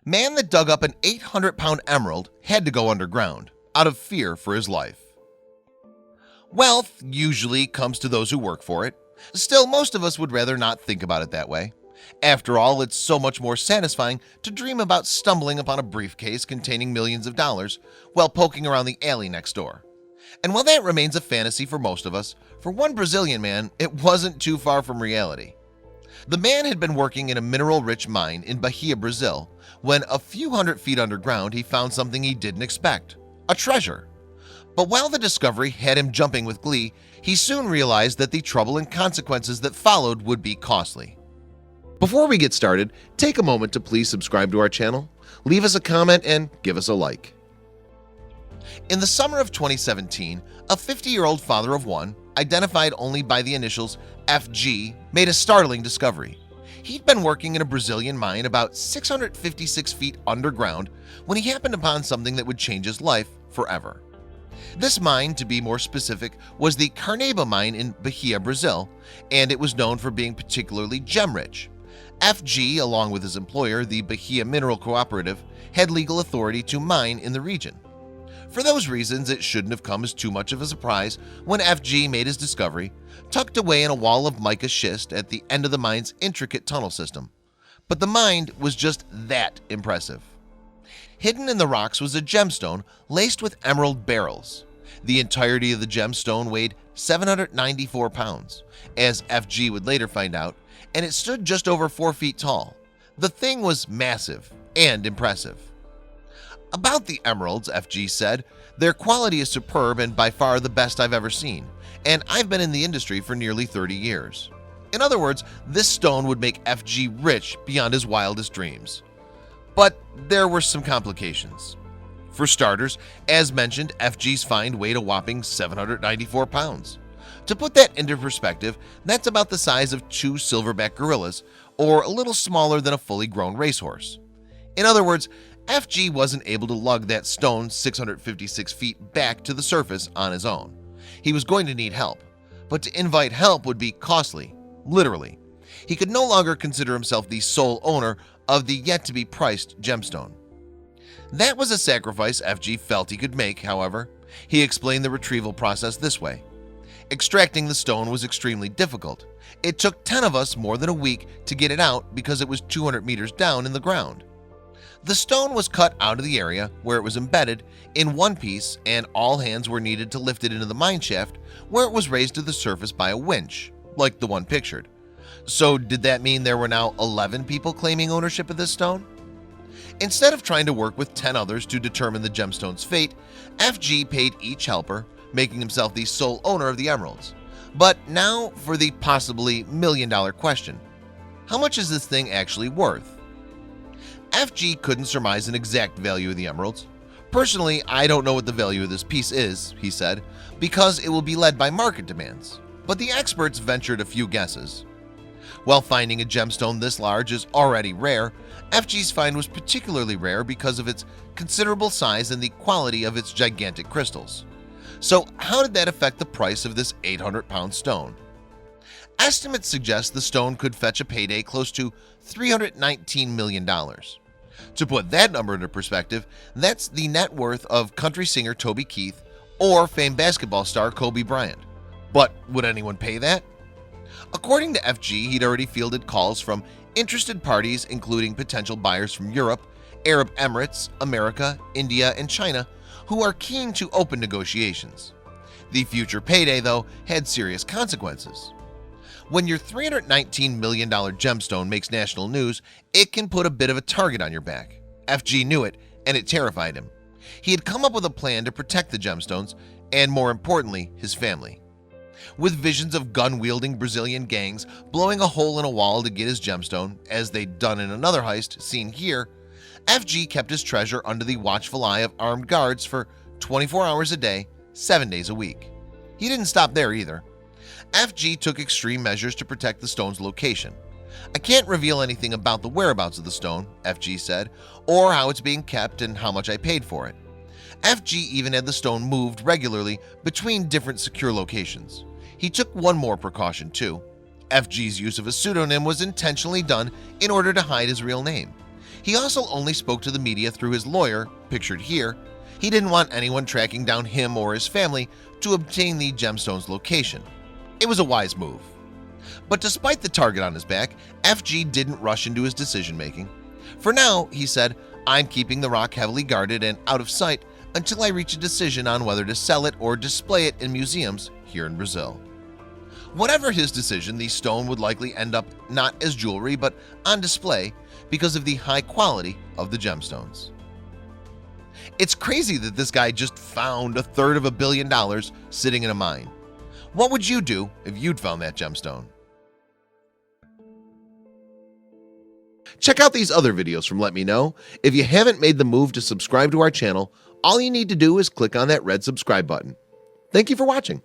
Man that dug up an 800-pound emerald had to go underground out of fear for his life. Wealth usually comes to those who work for it. Still, most of us would rather not think about it that way. After all, it's so much more satisfying to dream about stumbling upon a briefcase containing millions of dollars while poking around the alley next door. And while that remains a fantasy for most of us, for one Brazilian man, it wasn't too far from reality. The man had been working in a mineral-rich mine in Bahia, Brazil, when a few hundred feet underground he found something he didn't expect, a treasure. But while the discovery had him jumping with glee, he soon realized that the trouble and consequences that followed would be costly. Before we get started, take a moment to please subscribe to our channel, leave us a comment, and give us a like. In the summer of 2017, a 50-year-old father of one, identified only by the initials FG, made a startling discovery. He'd been working in a Brazilian mine about 656 feet underground when he happened upon something that would change his life forever. This mine, to be more specific, was the Carnaíba mine in Bahia, Brazil, and it was known for being particularly gem-rich. FG, along with his employer, the Bahia Mineral Cooperative, had legal authority to mine in the region. For those reasons, it shouldn't have come as too much of a surprise when FG made his discovery, tucked away in a wall of mica schist at the end of the mine's intricate tunnel system. But the mine was just that impressive. Hidden in the rocks was a gemstone laced with emerald barrels. The entirety of the gemstone weighed 794 pounds, as FG would later find out, and it stood just over 4 feet tall. The thing was massive and impressive. About the emeralds, FG said, "Their quality is superb and by far the best I've ever seen, and I've been in the industry for nearly 30 years. In other words, this stone would make FG rich beyond his wildest dreams. But there were some complications. For starters, as mentioned, FG's find weighed a whopping 794 pounds. To put that into perspective, that's about the size of 2 silverback gorillas, or a little smaller than a fully grown racehorse. In other words, FG wasn't able to lug that stone 656 feet back to the surface on his own. He was going to need help, but to invite help would be costly, literally. He could no longer consider himself the sole owner of the yet-to-be-priced gemstone. That was a sacrifice FG felt he could make, however. He explained the retrieval process this way. Extracting the stone was extremely difficult. It took 10 of us more than a week to get it out because it was 200 meters down in the ground. The stone was cut out of the area where it was embedded in one piece, and all hands were needed to lift it into the mine shaft where it was raised to the surface by a winch, like the one pictured. So did that mean there were now 11 people claiming ownership of this stone? Instead of trying to work with 10 others to determine the gemstone's fate, FG paid each helper, making himself the sole owner of the emeralds. But now for the possibly million-dollar question. How much is this thing actually worth? FG couldn't surmise an exact value of the emeralds. "Personally, I don't know what the value of this piece is," he said, "because it will be led by market demands." But the experts ventured a few guesses. While finding a gemstone this large is already rare, FG's find was particularly rare because of its considerable size and the quality of its gigantic crystals. So how did that affect the price of this 800-pound stone? Estimates suggest the stone could fetch a payday close to $319 million. To put that number into perspective, that's the net worth of country singer Toby Keith or famed basketball star Kobe Bryant. But would anyone pay that? According to FG, he'd already fielded calls from interested parties, including potential buyers from Europe, Arab Emirates, America, India, and China, who are keen to open negotiations. The future payday, though, had serious consequences. When your $319 million gemstone makes national news, it can put a bit of a target on your back. FG knew it, and it terrified him. He had come up with a plan to protect the gemstones, and more importantly, his family. With visions of gun-wielding Brazilian gangs blowing a hole in a wall to get his gemstone, as they'd done in another heist seen here, FG kept his treasure under the watchful eye of armed guards for 24 hours a day, 7 days a week. He didn't stop there either. FG took extreme measures to protect the stone's location. "I can't reveal anything about the whereabouts of the stone," FG said, "or how it's being kept and how much I paid for it." FG even had the stone moved regularly between different secure locations. He took one more precaution too. FG's use of a pseudonym was intentionally done in order to hide his real name. He also only spoke to the media through his lawyer, pictured here. He didn't want anyone tracking down him or his family to obtain the gemstone's location. It was a wise move. But despite the target on his back, FG didn't rush into his decision-making. For now, he said, I'm keeping the rock heavily guarded and out of sight until I reach a decision on whether to sell it or display it in museums here in Brazil. Whatever his decision, the stone would likely end up not as jewelry but on display because of the high quality of the gemstones. It's crazy that this guy just found $1/3 billion sitting in a mine. What would you do if you'd found that gemstone? Check out these other videos from Let Me Know. If you haven't made the move to subscribe to our channel, all you need to do is click on that red subscribe button. Thank you for watching.